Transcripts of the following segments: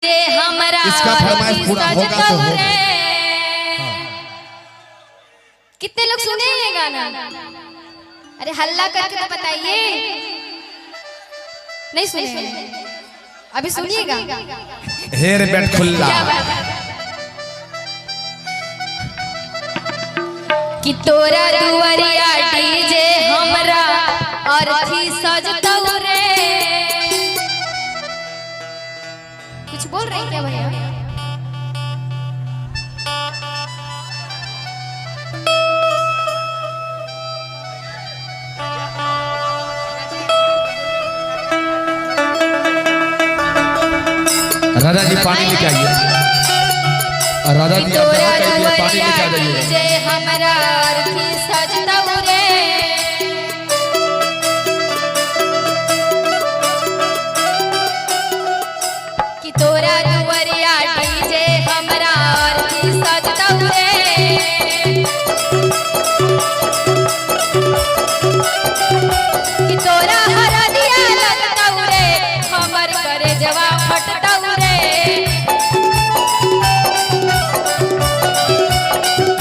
इसका फरमाइश पूरा होगा तो होगा। कितने लोग सुने ये गाना? अरे हल्ला करके तो बताइए। नहीं सुने? अभी सुनिएगा। हेर बेट खुल्ला कि तोरा दुआरिया डीजे हमरा और थी सजतौ रे। कुछ बोल रहे हैं क्या भैया? राधा जी पानी लेके आइए। राधा जी पानी लेके आ जाइए। हमरा और थी सजतौ रे। कि तोरा दुआरिया डीजे हमरा और थी सजतौ रे। कि तोरा हरदिया लगतौ रे। हमर करे जवा फटतौ रे।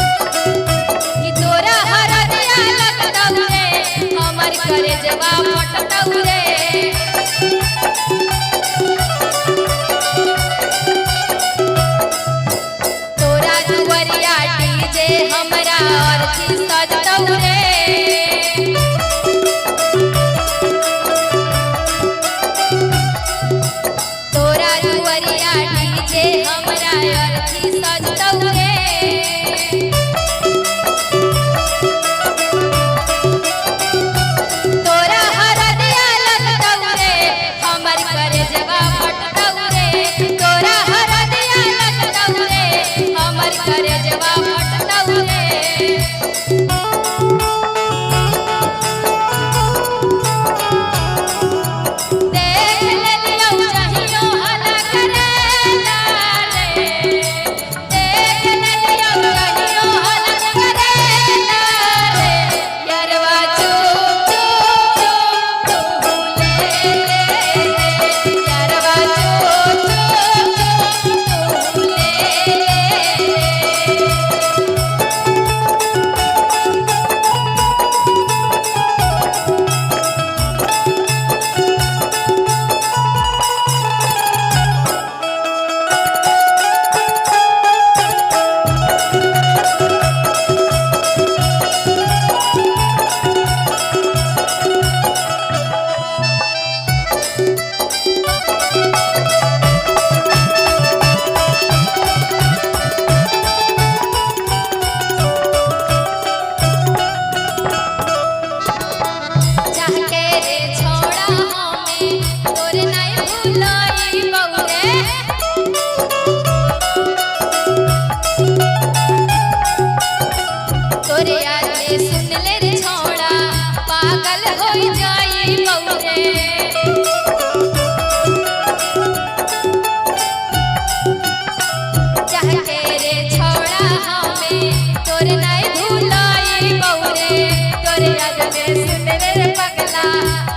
कि तोरा हरदिया लगतौ रे। हमर करे जवा फटतौ रे। तोरा दुआरिया डीजे हमरा और थी सजतौ रे। तोरा दुआरिया डीजे हमरा और थी सजतौ रे। तोरा हरदिया लगतौ रे। हमर करे जवा फटतौ रे। तोरा हरदिया लगतौ रे। हमर करे जवा फटतौ रे। देख लेलियौ जहियो हला करेला रे। देख लेलियौ जहियो हला करेला रे। यरवा चुप चुप चुप भूले ले। यरवा चुप चुप चुप भूले ले। चाहके रे छोड़ा हमें तोरे नहीं भूलई बउरे। तोरे आगे सुन ले रे छोड़ा पागल हो जाई बउरे। चाहके रे छोड़ा हमें तोरे नहीं भूलई बउरे। तोरे आगे सुन ले रे पगला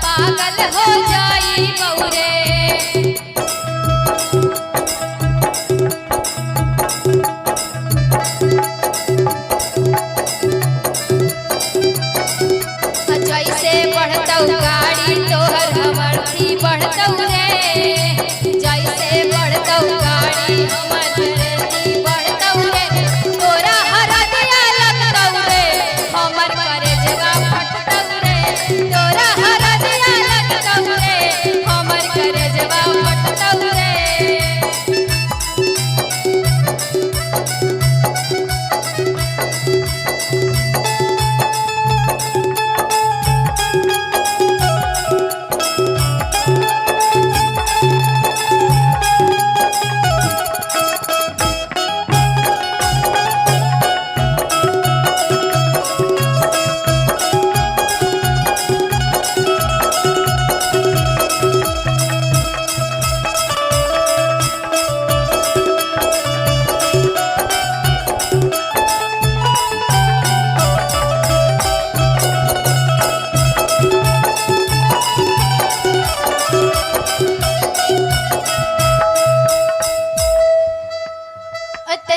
पागल हो जाई बउरे। जैसे बढ़तौ गाड़ी तोहर हमर थी बढ़तौ रे। जैसे बढ़तौ गाड़ी हमर थी बढ़तौ रे। तोरा हरदिया लगतौ रे। हमर करे जवा फटतौ रे। तोरा हरदिया लगतौ रे। हमर करे जवा फटतौ रे।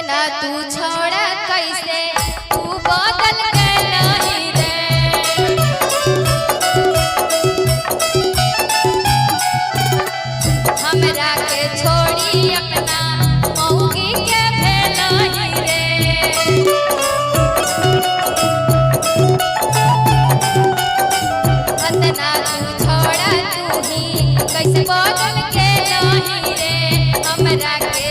अतना तू छोड़ा कैसे तू बदल के नहीं रे हमरा के छोड़ी अपना मौगी के भेलही रे अतना तू छोड़ा तू ही कैसे बदल के नहीं रे हमरा के